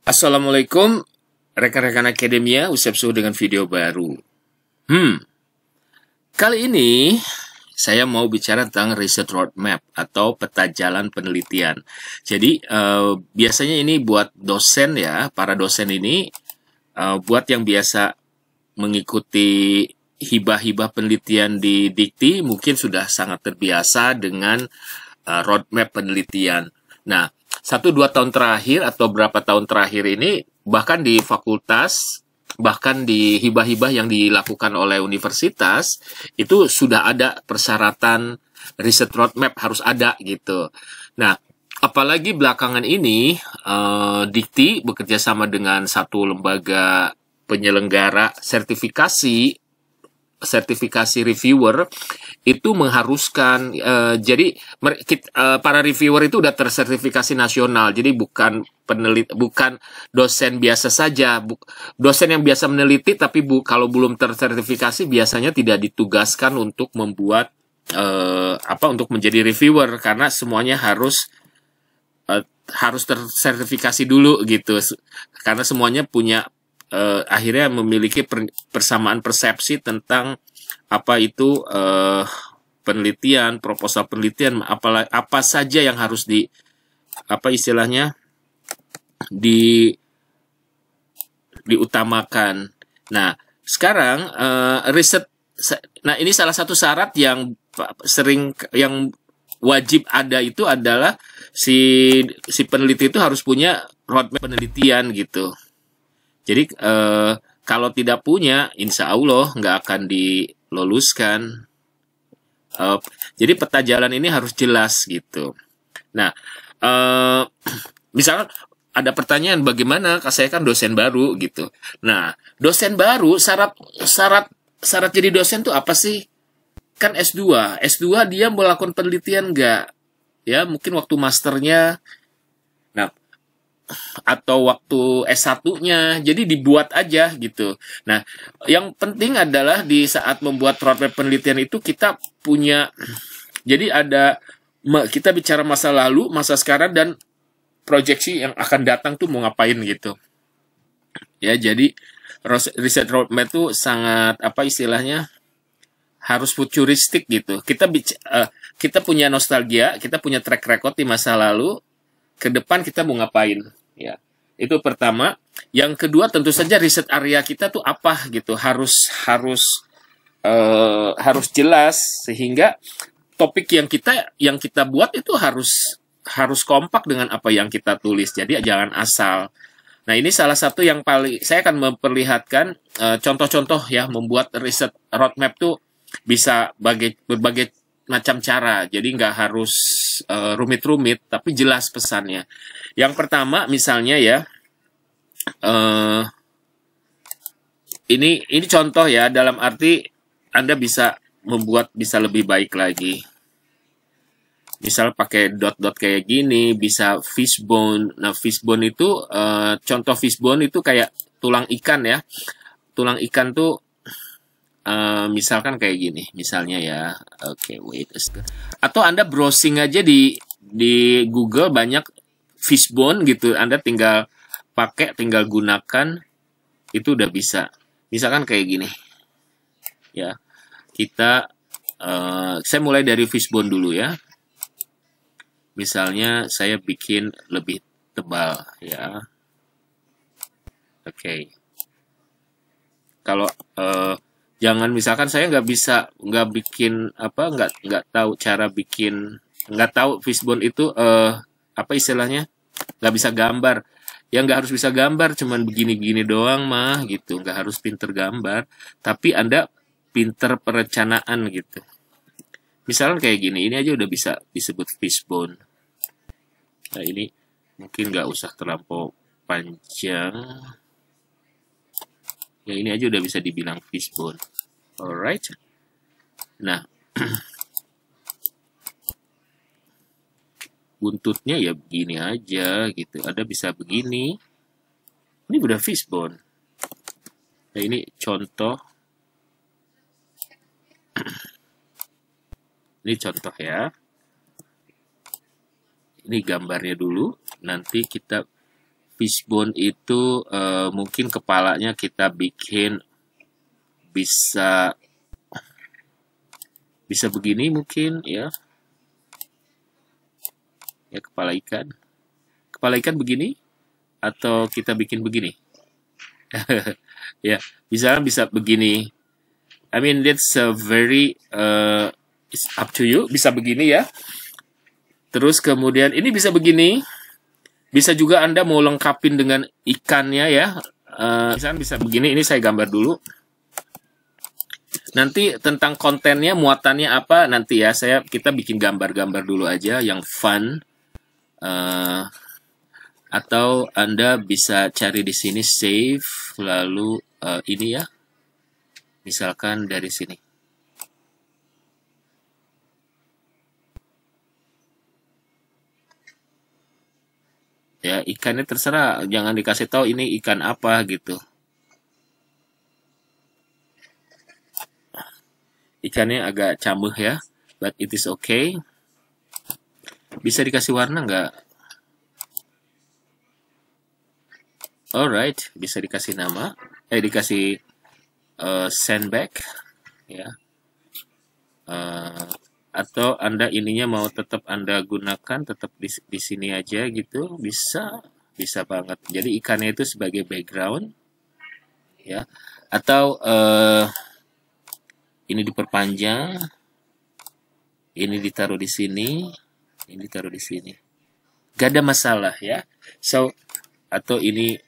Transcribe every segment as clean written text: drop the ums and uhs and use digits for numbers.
Assalamualaikum, rekan-rekan akademia, Usep dengan video baru. Kali ini saya mau bicara tentang research roadmap atau peta jalan penelitian. Jadi biasanya ini buat dosen ya, para dosen ini buat yang biasa mengikuti hibah-hibah penelitian di Dikti mungkin sudah sangat terbiasa dengan roadmap penelitian. Nah, 1-2 tahun terakhir atau berapa tahun terakhir ini, bahkan di fakultas, bahkan di hibah-hibah yang dilakukan oleh universitas, itu sudah ada persyaratan riset roadmap harus ada gitu. Nah, apalagi belakangan ini, Dikti bekerja sama dengan satu lembaga penyelenggara sertifikasi reviewer itu mengharuskan jadi para reviewer itu udah tersertifikasi nasional, jadi bukan dosen biasa saja, dosen yang biasa meneliti tapi kalau belum tersertifikasi biasanya tidak ditugaskan untuk membuat untuk menjadi reviewer karena semuanya harus tersertifikasi dulu gitu, karena semuanya punya akhirnya memiliki persamaan persepsi tentang apa itu penelitian, proposal penelitian, apa saja yang harus diutamakan. Nah, sekarang riset, nah ini salah satu syarat yang wajib ada itu adalah si peneliti itu harus punya roadmap penelitian gitu. Jadi kalau tidak punya, insya Allah nggak akan diluluskan. Jadi peta jalan ini harus jelas gitu. Nah, misalnya ada pertanyaan, bagaimana? Saya kan dosen baru gitu. Nah, dosen baru syarat jadi dosen tuh apa sih? Kan S2. S2 dia melakukan penelitian nggak? Ya, mungkin waktu masternya. Nah, atau waktu S1-nya, jadi dibuat aja gitu. Nah, yang penting adalah di saat membuat roadmap penelitian itu kita punya, jadi kita bicara masa lalu, masa sekarang, dan proyeksi yang akan datang tuh mau ngapain gitu. Ya, jadi riset roadmap itu sangat, istilahnya, harus futuristik gitu. Kita punya nostalgia, kita punya track record di masa lalu, ke depan kita mau ngapain ya, itu pertama. Yang kedua tentu saja riset area kita tuh apa gitu, harus jelas sehingga topik yang kita buat itu harus kompak dengan apa yang kita tulis, jadi jangan asal. Nah, ini salah satu yang paling saya akan memperlihatkan contoh-contoh ya membuat riset roadmap tuh bisa berbagai macam cara, jadi nggak harus rumit-rumit, tapi jelas pesannya. Yang pertama misalnya ya, ini contoh ya, dalam arti Anda bisa lebih baik lagi. Misal pakai dot-dot kayak gini, bisa fishbone. Nah, fishbone itu, contoh fishbone itu kayak tulang ikan ya. Tulang ikan tuh, misalkan kayak gini, misalnya ya. Oke, wait. Atau Anda browsing aja di Google, banyak fishbone gitu. Anda tinggal gunakan, itu udah bisa. Misalkan kayak gini. Ya. Saya mulai dari fishbone dulu ya. Misalnya saya bikin lebih tebal ya. Oke. Kalau jangan, misalkan saya nggak tahu cara bikin, nggak tahu fishbone itu istilahnya, nggak bisa gambar. Ya nggak harus bisa gambar, cuman begini-begini doang mah gitu, nggak harus pinter gambar, tapi Anda pinter perencanaan gitu. Misalnya kayak gini, ini aja udah bisa disebut fishbone. Nah, ini mungkin nggak usah terlampau panjang. Ya, ini aja udah bisa dibilang fishbone. Alright. Nah, buntutnya ya begini aja gitu. Ada bisa begini. Ini udah fishbone. Nah, ini contoh. Ini contoh ya. Ini gambarnya dulu. Nanti kita Fishbone itu mungkin kepalanya kita bikin bisa begini mungkin ya. Ya, kepala ikan. Kepala ikan begini atau kita bikin begini? Ya, bisa begini. I mean that's a very it's up to you. Bisa begini ya. Terus kemudian ini bisa begini. Bisa juga Anda mau lengkapin dengan ikannya ya. Misalkan bisa begini. Ini saya gambar dulu. Nanti tentang kontennya, muatannya apa nanti ya. Kita bikin gambar-gambar dulu aja yang fun. Atau Anda bisa cari di sini save, lalu ini ya, misalkan dari sini. Ya, ikannya terserah, jangan dikasih tahu ini ikan apa gitu. Ikannya agak cambuh ya, but it is okay. Bisa dikasih warna nggak? Alright, bisa dikasih nama, dikasih sandbag, ya. Atau Anda ininya mau tetap Anda gunakan tetap di sini aja gitu, bisa banget. Jadi ikannya itu sebagai background, ya. Atau ini diperpanjang, ini ditaruh di sini, ini ditaruh di sini. Gak ada masalah ya. So, atau ini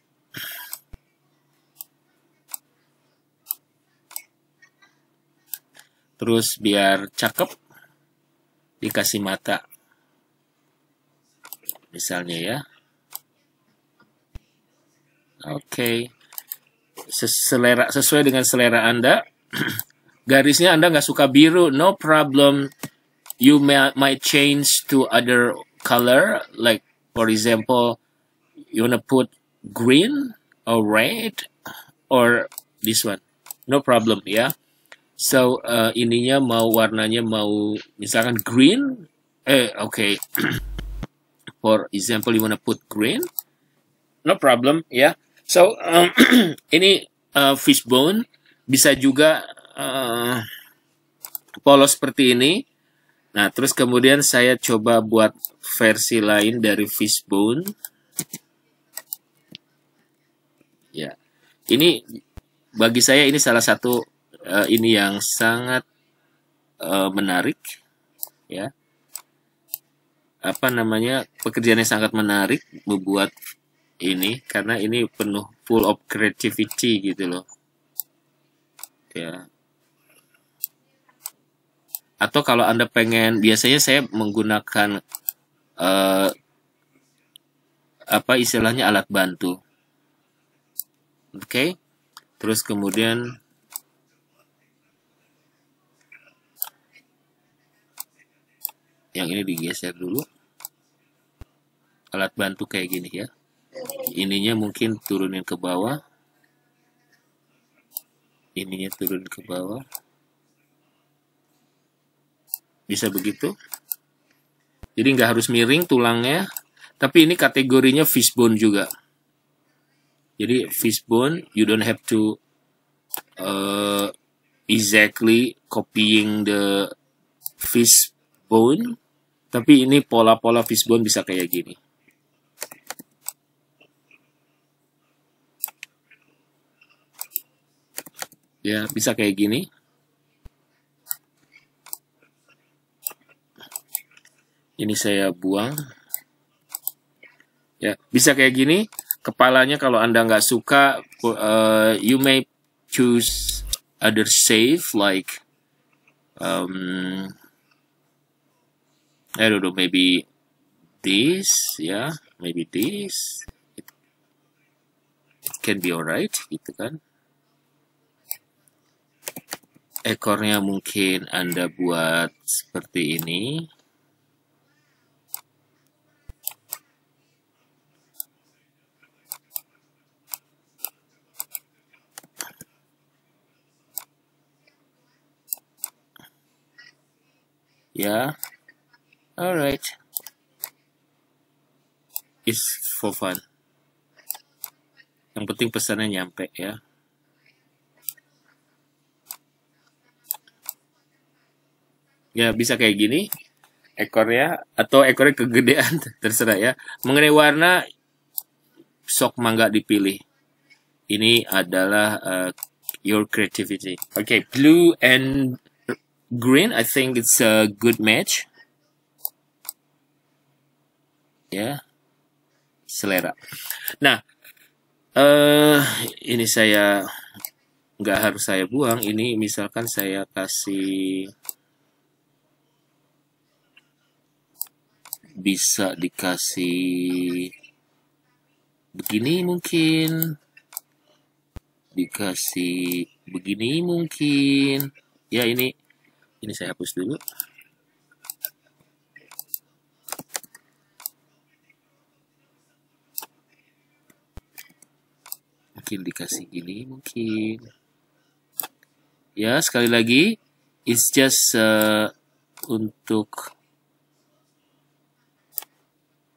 terus biar cakep dikasih mata misalnya ya. Oke. Sesuai dengan selera Anda. Garisnya Anda nggak suka biru, no problem. You might change to other color, like for example you wanna put green or red or this one, no problem ya. So ininya mau warnanya mau misalkan green, okay. For example, you wanna put green, no problem ya. So ini fishbone bisa juga polos seperti ini. Nah, terus kemudian saya coba buat versi lain dari fishbone. Ya, ini bagi saya ini salah satu ini yang sangat menarik ya. Apa namanya, pekerjaannya sangat menarik membuat ini karena ini penuh full of creativity gitu loh ya. Atau kalau Anda pengen, biasanya saya menggunakan apa istilahnya alat bantu, oke. Terus kemudian yang ini digeser dulu, alat bantu kayak gini ya. Ininya mungkin turunin ke bawah, ininya turun ke bawah, bisa begitu. Jadi nggak harus miring tulangnya, tapi ini kategorinya fishbone juga. Jadi fishbone, you don't have to exactly copying the fishbone, tapi ini pola-pola fishbone bisa kayak gini. Ya, bisa kayak gini. Ini saya buang. Ya, bisa kayak gini. Kepalanya kalau Anda nggak suka, you may choose other shape like I don't know, maybe this, yeah, maybe this. It can be alright, gitu kan. Ekornya mungkin Anda buat seperti ini. Ya, alright. It's for fun. Yang penting pesannya nyampe ya. Ya bisa kayak gini ekornya, atau ekornya kegedean terserah ya. Mengenai warna, sok mangga dipilih. Ini adalah your creativity. Okay, blue and green, I think it's a good match. Ya, selera. Nah, ini saya nggak harus saya buang. Ini misalkan saya kasih, bisa dikasih begini mungkin, dikasih begini mungkin. Ya ini saya hapus dulu. Mungkin dikasih gini mungkin. Ya sekali lagi, it's just untuk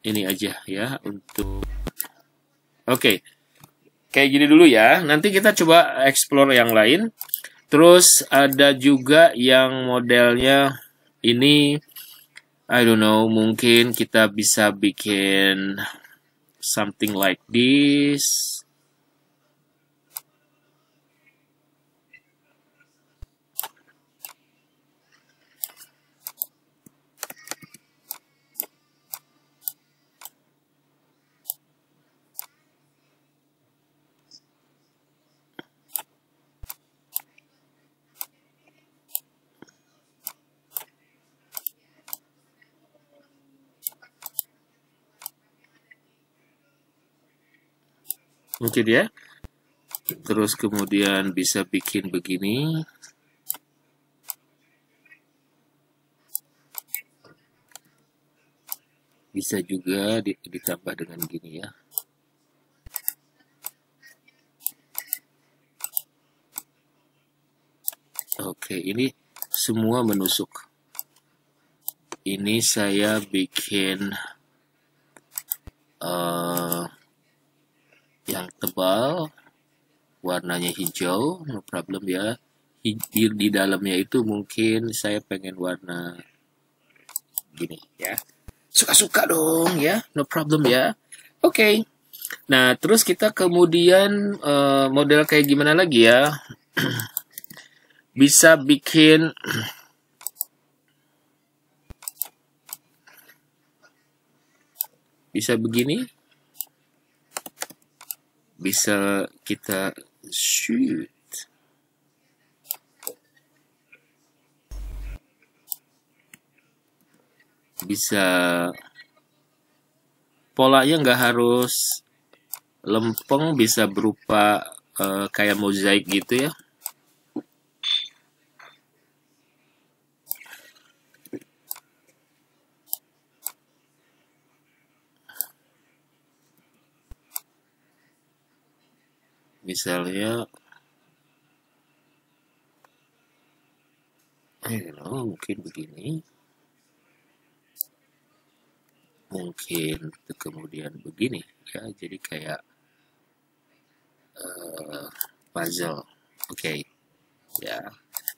ini aja ya, untuk oke. Kayak gini dulu ya. Nanti kita coba explore yang lain. Terus ada juga yang modelnya ini, I don't know, mungkin kita bisa bikin something like this. Mungkin ya. Terus kemudian bisa bikin begini. Bisa juga ditambah dengan gini ya. Oke, ini semua menusuk. Ini saya bikin yang tebal, warnanya hijau, no problem ya. Di dalamnya itu mungkin saya pengen warna gini ya. Suka-suka dong ya, no problem ya. Oke. Nah, terus kita kemudian model kayak gimana lagi ya? Bisa bikin bisa begini. Bisa kita shoot. Bisa polanya nggak harus lempeng, bisa berupa kayak mozaik gitu ya. Misalnya, mungkin begini, mungkin kemudian begini ya, jadi kayak puzzle. Oke. Ya.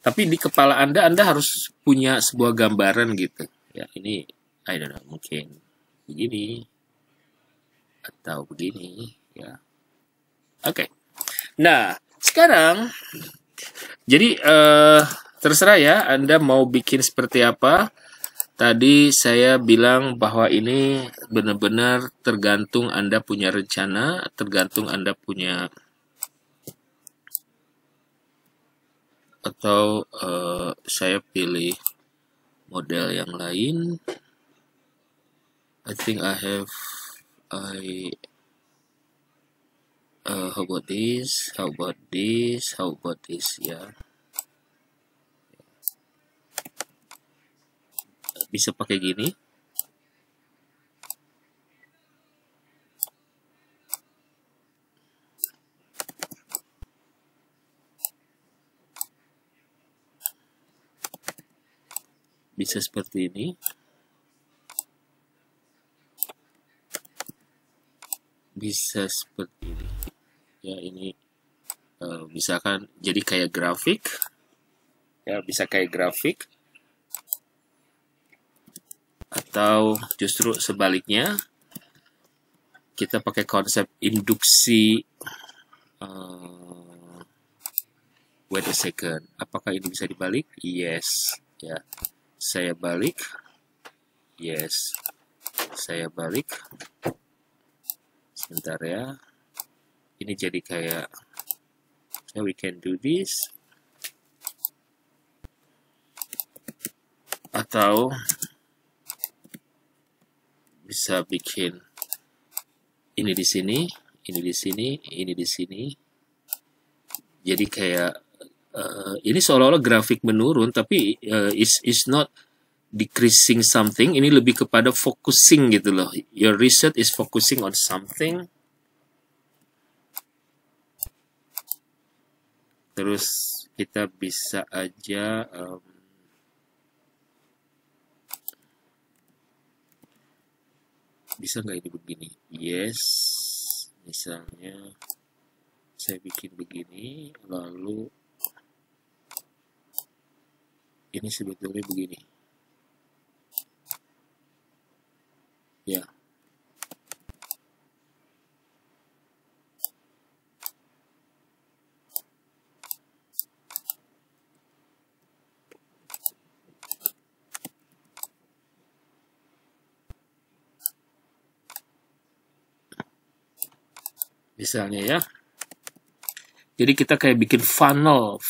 Tapi di kepala Anda harus punya sebuah gambaran gitu. Ya, ini I don't know, mungkin begini atau begini ya. Oke. Nah, sekarang jadi terserah ya Anda mau bikin seperti apa. Tadi saya bilang bahwa ini benar-benar tergantung Anda punya rencana, tergantung Anda punya, atau saya pilih model yang lain. I think I how about this, how about this, how about this ya. Bisa pakai gini. Bisa seperti ini. Bisa seperti ini. Ya, ini misalkan jadi kayak grafik, ya bisa kayak grafik, atau justru sebaliknya kita pakai konsep induksi. Wait a second, apakah ini bisa dibalik? Yes, ya. Saya balik. Yes, saya balik. Sebentar ya. Ini jadi kayak, we can do this. Atau bisa bikin ini di sini, ini di sini, ini di sini. Jadi kayak ini seolah-olah grafik menurun, tapi is not decreasing something. Ini lebih kepada focusing gitu loh. Your research is focusing on something. Terus kita bisa aja bisa nggak ini begini? Yes, misalnya saya bikin begini, lalu ini sebetulnya begini. Ya. Misalnya ya. Jadi kita kayak bikin funnel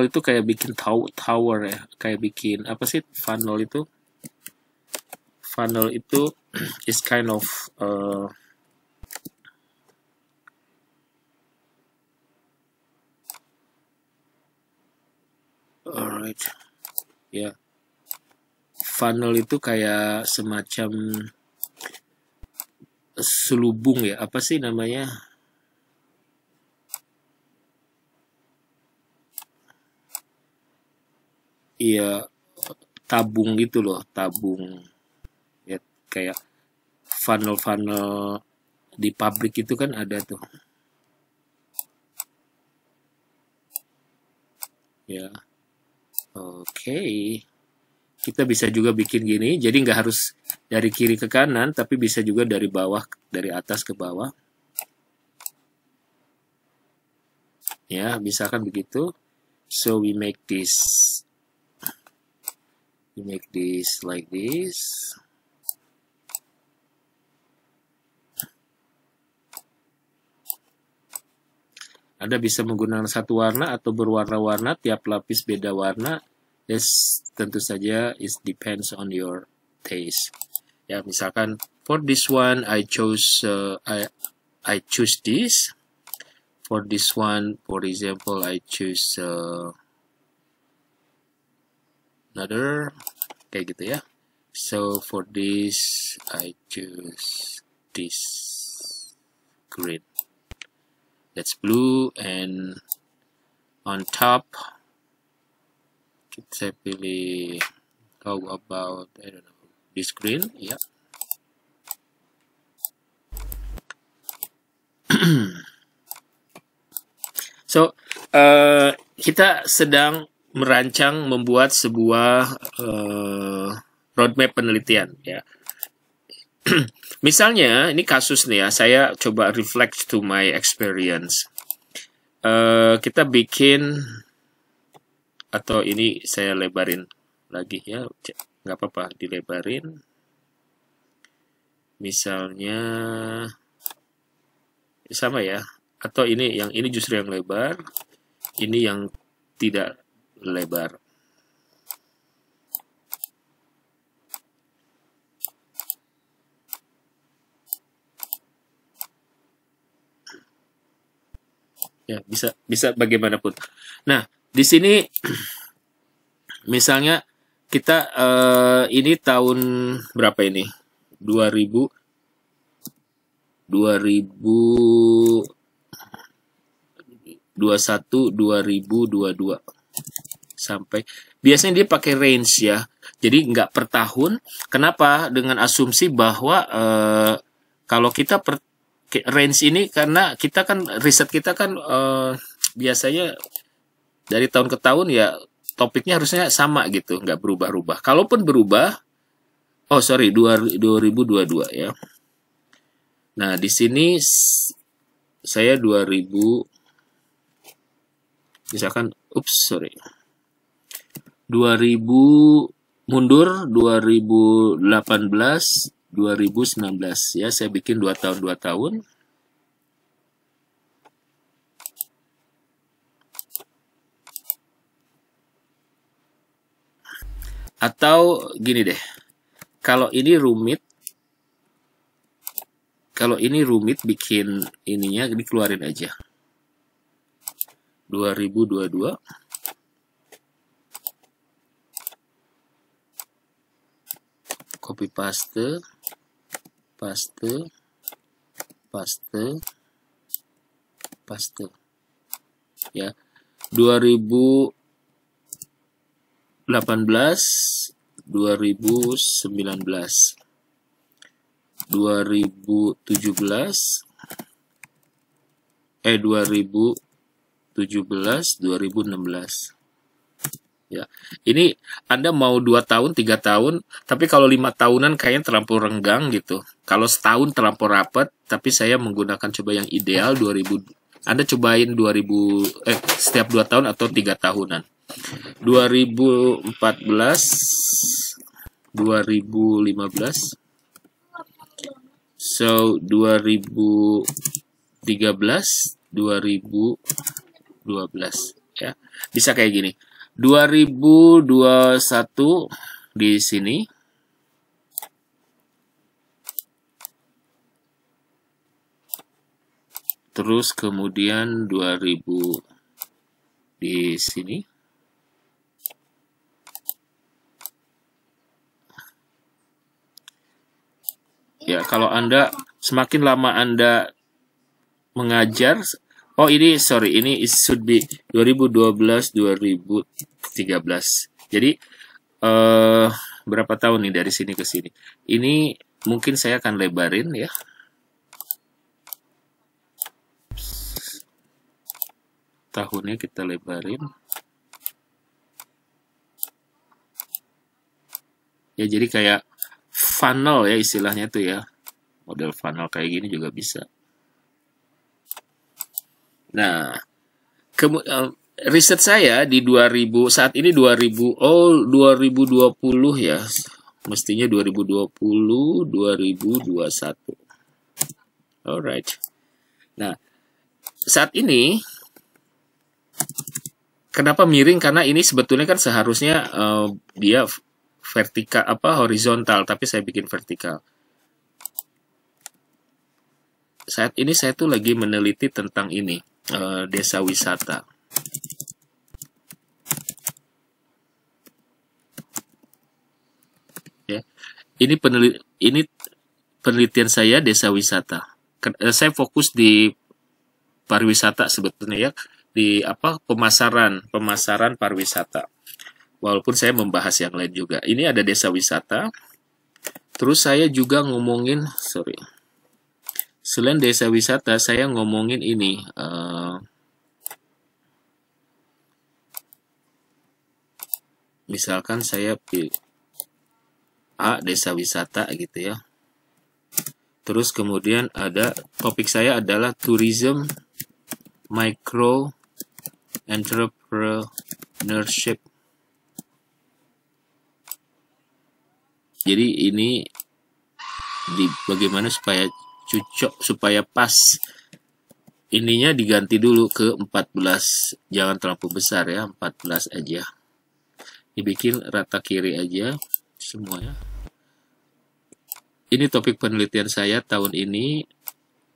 itu kayak bikin tower ya, kayak bikin apa sih funnel itu? Funnel itu is kind of alright ya. Funnel itu kayak semacam selubung ya, apa sih namanya? Iya, tabung gitu loh, tabung. Ya kayak funnel-funnel di pabrik itu kan ada tuh. Ya. Oke. Kita bisa juga bikin gini, jadi nggak harus dari kiri ke kanan, tapi bisa juga dari bawah, dari atas ke bawah. Ya, misalkan begitu. So we make this like this. Anda bisa menggunakan satu warna atau berwarna-warna, tiap lapis beda warna. Yes, tentu saja it depends on your taste. Ya, misalkan for this one I choose this. For this one, for example, I choose another, kayak gitu ya. So for this I choose this green. That's blue, and on top saya pilih, how about, I don't know, this green, ya. So kita sedang merancang membuat sebuah roadmap penelitian ya. Misalnya ini kasus nih ya, saya coba reflect to my experience. Kita bikin, atau ini saya lebarin lagi ya, nggak apa-apa dilebarin. Misalnya sama ya, atau ini justru yang lebar, ini yang tidak lebar. Ya, bisa bagaimanapun. Nah, di sini misalnya kita ini tahun berapa ini? 2021 2022 sampai, biasanya dia pakai range ya. Jadi nggak per tahun. Kenapa? Dengan asumsi bahwa kalau kita range ini, karena kita kan riset kita kan biasanya dari tahun ke tahun ya topiknya harusnya sama gitu, nggak berubah-ubah. Kalaupun berubah, oh sorry, 2022 ya. Nah di sini saya 2000, misalkan, 2000 mundur 2018 2019 ya, saya bikin 2 tahun atau gini deh, kalau ini rumit bikin ininya, dikeluarin aja 2022 copy paste ya, 2018 2019 2017 2016 ya. Ini Anda mau 2 tahun, 3 tahun, tapi kalau 5 tahunan kayaknya terlampau renggang gitu. Kalau setahun terlampau rapat, tapi saya menggunakan coba yang ideal 2000. Anda cobain 2000 setiap 2 tahun atau 3 tahunan. 2014 2015, so 2013 2012 ya. Bisa kayak gini. 2021 di sini. Terus kemudian 2000 di sini. Ya, kalau Anda semakin lama Anda mengajar, oh ini sorry, ini should be 2012 2013. Jadi berapa tahun nih dari sini ke sini? Ini mungkin saya akan lebarin ya. Tahunnya kita lebarin. Ya jadi kayak funnel ya istilahnya tuh ya. Model funnel kayak gini juga bisa. Nah, riset saya di 2000, saat ini 2000, 2020 ya. Mestinya 2020, 2021. Alright. Nah, saat ini kenapa miring? Karena ini sebetulnya kan seharusnya dia vertikal horizontal, tapi saya bikin vertikal. Saat ini saya tuh lagi meneliti tentang ini, desa wisata. Ya, ini penelitian saya desa wisata. Saya fokus di pariwisata sebetulnya ya, di pemasaran pariwisata. Walaupun saya membahas yang lain juga. Ini ada desa wisata. Terus saya juga ngomongin, selain desa wisata, saya ngomongin ini. Misalkan saya pilih desa wisata gitu ya. Terus kemudian ada topik saya adalah tourism micro entrepreneurship. Jadi ini bagaimana supaya cocok, supaya pas. Ininya diganti dulu ke 14, jangan terlalu besar ya, 14 aja. Dibikin rata kiri aja semuanya. Ini topik penelitian saya tahun ini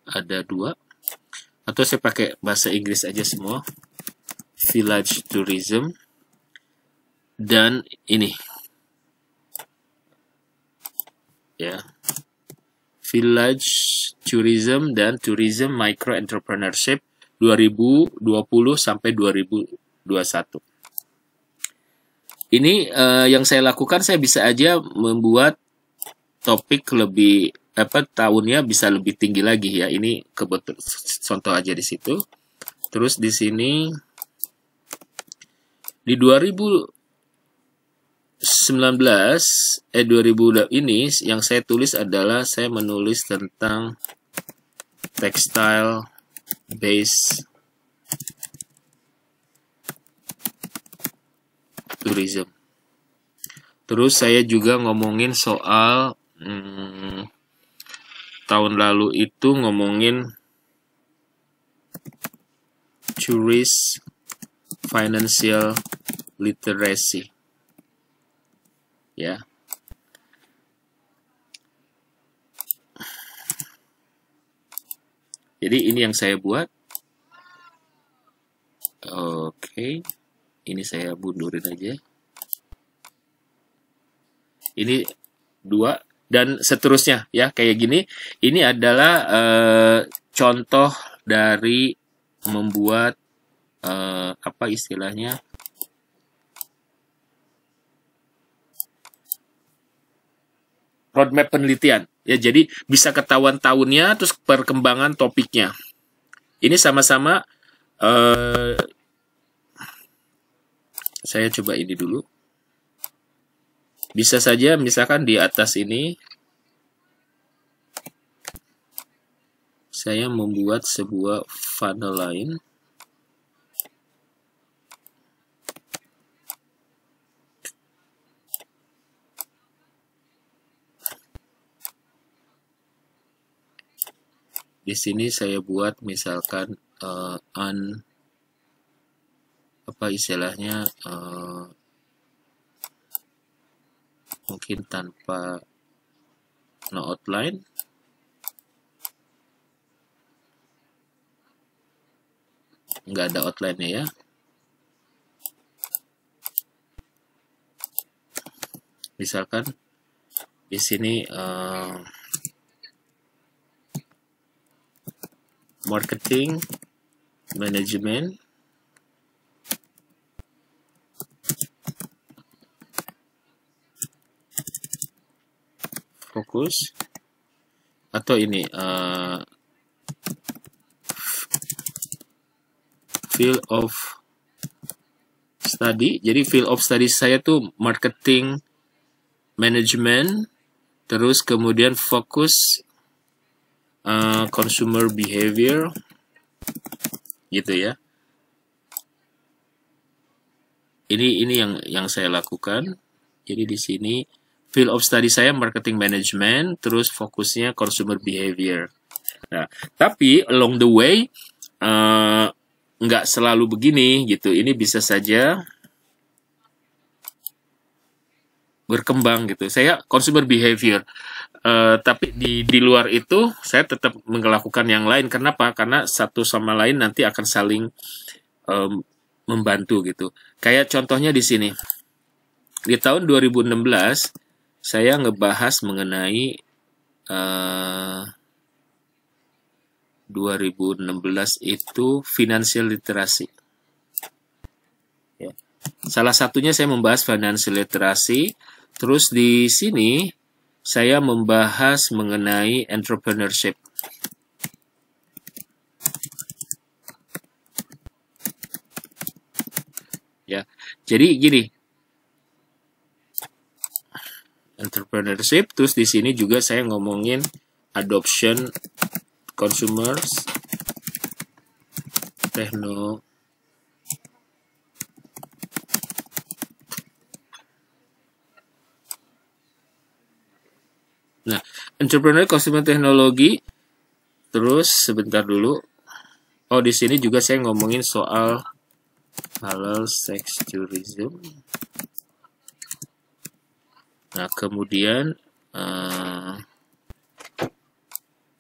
ada 2. Atau saya pakai bahasa Inggris aja semua. Village tourism. Dan ini. Ya. Village tourism dan tourism micro entrepreneurship 2020 sampai 2021. Ini yang saya lakukan, saya bisa aja membuat topik lebih tahunnya bisa lebih tinggi lagi ya. Ini kebetulan contoh aja di situ. Terus di sini di 2019 ini yang saya tulis adalah saya menulis tentang textile based tourism. Terus saya juga ngomongin soal tahun lalu itu ngomongin tourist financial literacy. Ya. Jadi ini yang saya buat. Oke. Ini saya mundurin aja. Ini 2 dan seterusnya ya kayak gini. Ini adalah contoh dari membuat apa istilahnya? Roadmap penelitian. Ya, jadi bisa ketahuan tahunnya terus perkembangan topiknya. Ini sama-sama saya coba ini dulu. Bisa saja misalkan di atas ini saya membuat sebuah funnel lain. Di sini saya buat misalkan apa istilahnya mungkin tanpa no outline. Nggak ada outline-nya ya. Misalkan di sini marketing management, fokus, atau ini field of study. Jadi field of study saya tuh marketing management, terus kemudian fokus consumer behavior gitu ya. Ini yang saya lakukan. Jadi di sini field of study saya marketing management, terus fokusnya consumer behavior. Nah, tapi along the way nggak selalu begini gitu. Ini bisa saja berkembang gitu. Saya consumer behavior, tapi di luar itu saya tetap melakukan yang lain. Kenapa? Karena satu sama lain nanti akan saling membantu gitu. Kayak contohnya di sini. Di tahun 2016 saya ngebahas mengenai 2016 itu financial literacy. Ya. Salah satunya saya membahas financial literacy. Terus di sini saya membahas mengenai entrepreneurship. Ya, jadi gini, entrepreneurship. Terus di sini juga saya ngomongin adoption consumers techno. Nah, entrepreneur consumer teknologi. Terus sebentar dulu. Oh, di sini juga saya ngomongin soal halal sex tourism. Nah, kemudian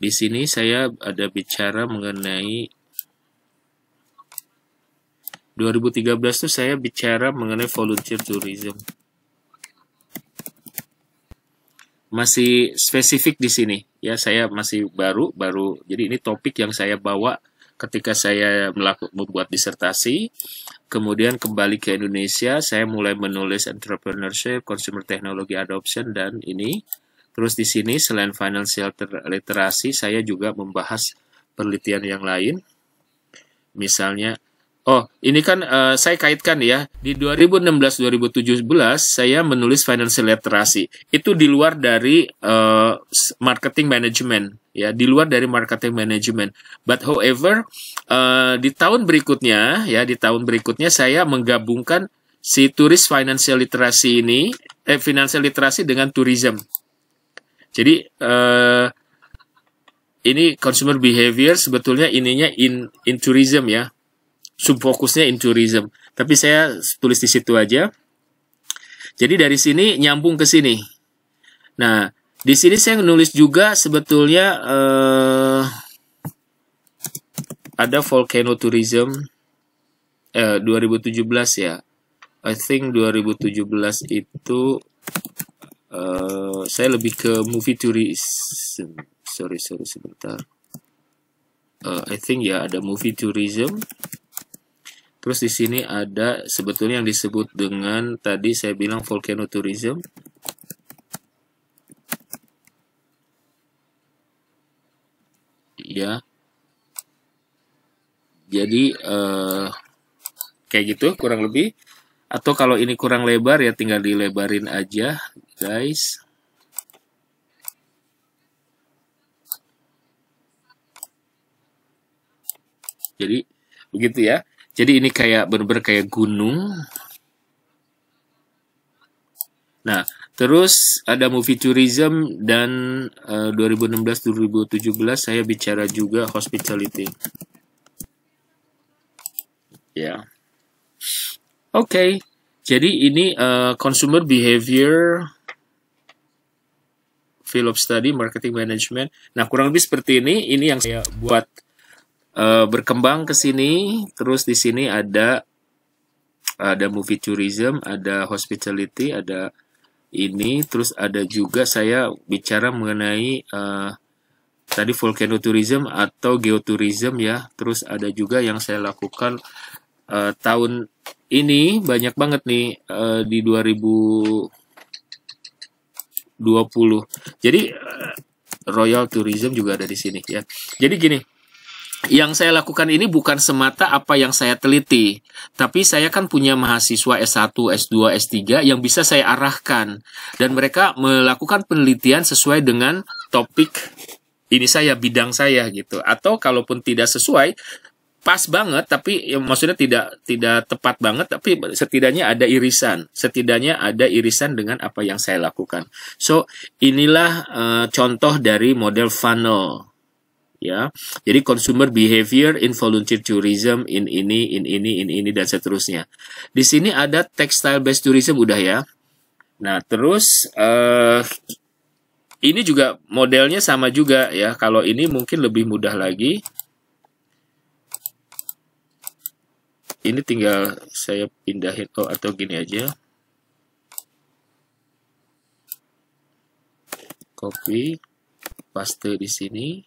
di sini saya ada bicara mengenai 2013 tuh saya bicara mengenai volunteer tourism. Masih spesifik di sini ya, saya masih baru. Jadi ini topik yang saya bawa ketika saya membuat disertasi. Kemudian kembali ke Indonesia, saya mulai menulis entrepreneurship, consumer technology adoption, dan ini. Terus di sini selain financial literasi, saya juga membahas penelitian yang lain. Misalnya, ini kan saya kaitkan ya, di 2016-2017 saya menulis financial literasi. Itu di luar dari marketing management, ya, di luar dari marketing management. But however, di tahun berikutnya saya menggabungkan si turis financial literasi ini, financial literasi dengan tourism. Jadi ini consumer behavior sebetulnya ininya in tourism ya. Subfokusnya in tourism. Tapi saya tulis di situ aja. Jadi dari sini nyambung ke sini. Nah, di sini saya nulis juga sebetulnya ada volcano tourism 2017 ya. I think 2017 itu saya lebih ke movie tourism. Sorry sebentar. I think ya ada movie tourism. Terus di sini ada sebetulnya yang disebut dengan tadi saya bilang volcano tourism. Ya. Jadi kayak gitu kurang lebih. Atau kalau ini kurang lebar ya tinggal dilebarin aja, guys. Jadi begitu ya. Jadi ini kayak bener-bener kayak gunung. Nah, terus ada movie tourism dan 2016-2017 saya bicara juga hospitality. Ya. Oke. Jadi ini consumer behavior field of study marketing management. Nah, kurang lebih seperti ini. Ini yang saya buat berkembang ke sini. Terus di sini ada movie tourism, ada hospitality, ada ini. Terus ada juga saya bicara mengenai tadi volcano tourism atau geotourism ya. Terus ada juga yang saya lakukan tahun ini banyak banget nih di 2020. Jadi Royal Tourism juga ada di sini ya. Jadi gini, yang saya lakukan ini bukan semata apa yang saya teliti, tapi saya kan punya mahasiswa S1, S2, S3 yang bisa saya arahkan, dan mereka melakukan penelitian sesuai dengan topik ini saya, bidang saya gitu. Atau kalaupun tidak sesuai, pas banget, tapi ya, maksudnya tidak tepat banget, tapi setidaknya ada irisan dengan apa yang saya lakukan. So inilah contoh dari model funnel. Ya, jadi consumer behavior in volunteer tourism in ini dan seterusnya. Di sini ada textile based tourism udah ya. Nah terus ini juga modelnya sama juga ya. Kalau ini mungkin lebih mudah lagi. Ini tinggal saya pindahin atau gini aja. Copy, paste di sini.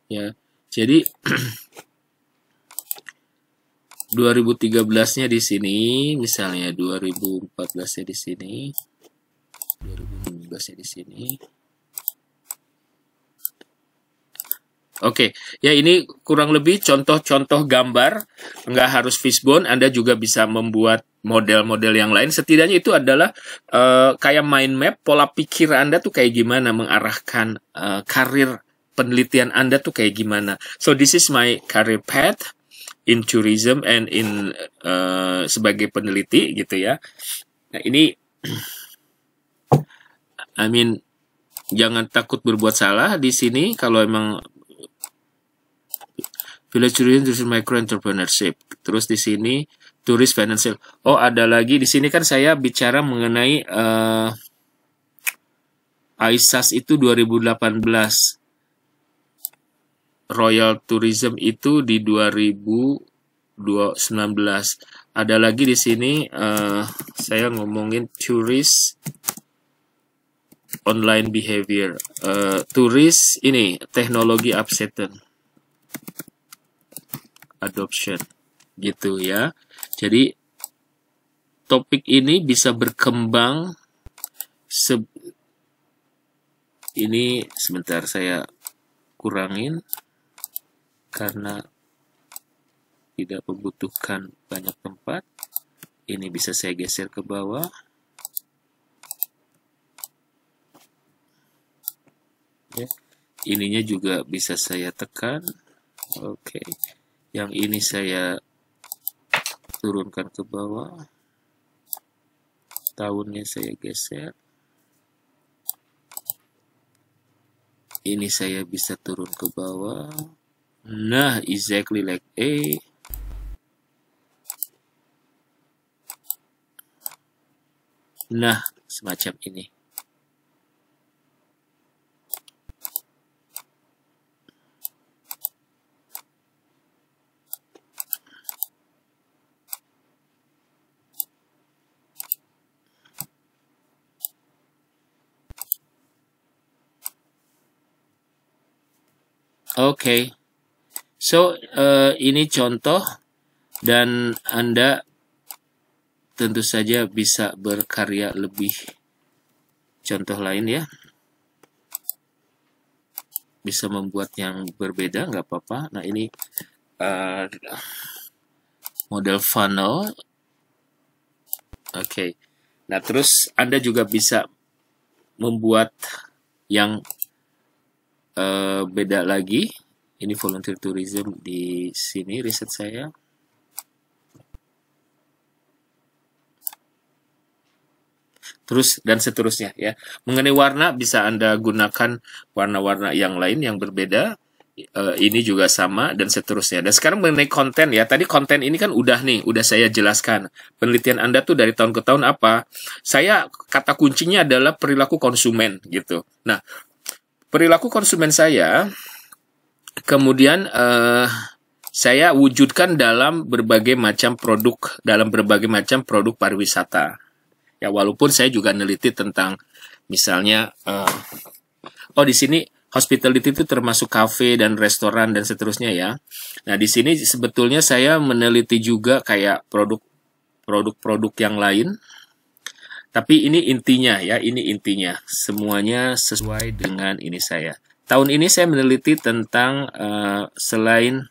Ya, jadi 2013-nya di sini, misalnya 2014-nya di sini, 2016-nya di sini. Oke, ya ini kurang lebih contoh-contoh gambar, nggak harus fishbone, Anda juga bisa membuat model-model yang lain. Setidaknya itu adalah kayak mind map, pola pikir Anda tuh kayak gimana, mengarahkan karir penelitian Anda tuh kayak gimana. So this is my career path in tourism and in sebagai peneliti gitu ya. Nah ini, I mean, jangan takut berbuat salah di sini kalau emang village tourism micro entrepreneurship. Terus di sini tourist financial. Oh ada lagi di sini kan saya bicara mengenai ISAS itu 2018. Royal Tourism itu di 2019. Ada lagi di sini saya ngomongin tourist online behavior. Turis ini teknologi acceptance adoption gitu ya. Jadi topik ini bisa berkembang ini sebentar saya kurangin karena tidak membutuhkan banyak tempat. Ini bisa saya geser ke bawah. Ya. Ininya juga bisa saya tekan. Oke. Yang ini saya turunkan ke bawah. Tahunnya saya geser. Ini saya bisa turun ke bawah. Nah, exactly like A. Nah, semacam ini. Oke. So, ini contoh dan Anda tentu saja bisa berkarya lebih. Contoh lain ya. Bisa membuat yang berbeda, nggak apa-apa. Nah, ini model funnel. Oke. Nah, terus Anda juga bisa membuat yang beda lagi. Ini volunteer tourism di sini riset saya. Terus dan seterusnya ya. Mengenai warna bisa Anda gunakan warna-warna yang lain yang berbeda. Ini juga sama dan seterusnya. Dan sekarang mengenai konten ya. Tadi konten ini kan udah saya jelaskan. Penelitian Anda tuh dari tahun ke tahun apa? Saya kata kuncinya adalah perilaku konsumen gitu. Nah, perilaku konsumen saya kemudian saya wujudkan dalam berbagai macam produk pariwisata. Ya, walaupun saya juga neliti tentang misalnya di sini hospitality itu termasuk kafe dan restoran dan seterusnya ya. Nah, di sini sebetulnya saya meneliti juga kayak produk-produk yang lain. Tapi ini intinya ya, ini intinya. Semuanya sesuai dengan ini saya. Tahun ini saya meneliti tentang selain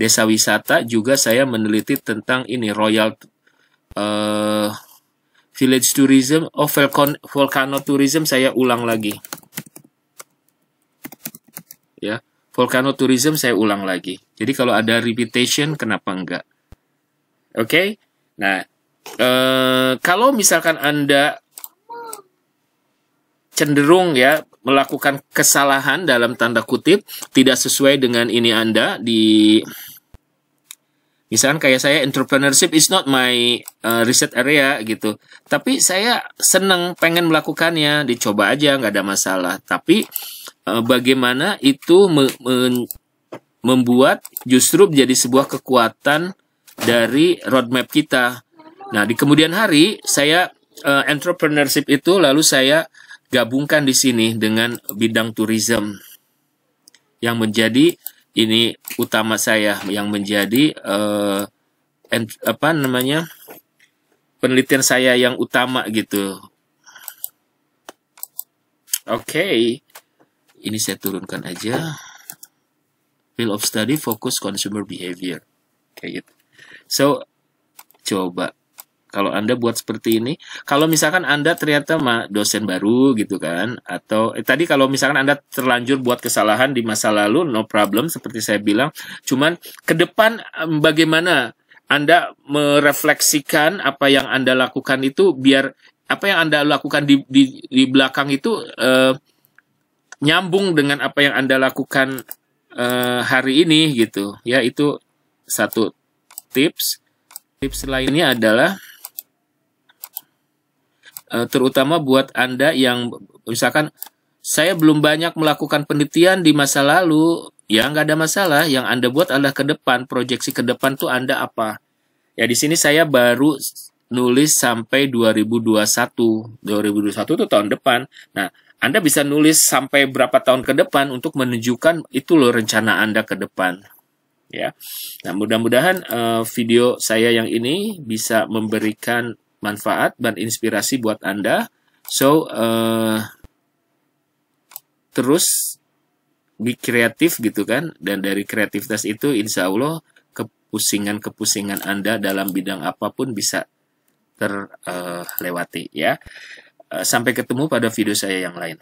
desa wisata, juga saya meneliti tentang ini Royal Village Tourism, Volcano Tourism saya ulang lagi. Ya, Volcano Tourism saya ulang lagi. Jadi kalau ada repetition, kenapa enggak? Oke? Nah, kalau misalkan Anda cenderung ya melakukan kesalahan dalam tanda kutip, tidak sesuai dengan ini Anda di misalkan kayak saya, entrepreneurship is not my research area gitu. Tapi saya seneng pengen melakukannya, dicoba aja nggak ada masalah. Tapi bagaimana itu membuat justru menjadi sebuah kekuatan dari roadmap kita. Nah, di kemudian hari saya entrepreneurship itu lalu saya gabungkan di sini dengan bidang tourism yang menjadi ini utama saya, yang menjadi penelitian saya yang utama gitu. Oke. Ini saya turunkan aja. Field of study focus consumer behavior. Kayak gitu. So, coba. Kalau Anda buat seperti ini, kalau misalkan Anda ternyata dosen baru gitu kan, atau tadi kalau misalkan Anda terlanjur buat kesalahan di masa lalu, no problem, seperti saya bilang. Cuman ke depan bagaimana Anda merefleksikan apa yang Anda lakukan itu, biar apa yang Anda lakukan di belakang itu nyambung dengan apa yang Anda lakukan hari ini gitu. Ya, itu satu tips. Tips lainnya adalah terutama buat Anda yang misalkan saya belum banyak melakukan penelitian di masa lalu, ya nggak ada masalah. Yang Anda buat adalah ke depan, proyeksi ke depan tuh Anda apa. Ya di sini saya baru nulis sampai 2021. 2021 itu tahun depan. Nah, Anda bisa nulis sampai berapa tahun ke depan untuk menunjukkan itu loh rencana Anda ke depan. Ya. Nah, mudah-mudahan video saya yang ini bisa memberikan manfaat dan inspirasi buat Anda. So, terus be kreatif gitu kan, dan dari kreativitas itu insya Allah kepusingan-kepusingan Anda dalam bidang apapun bisa terlewati ya. Sampai ketemu pada video saya yang lain.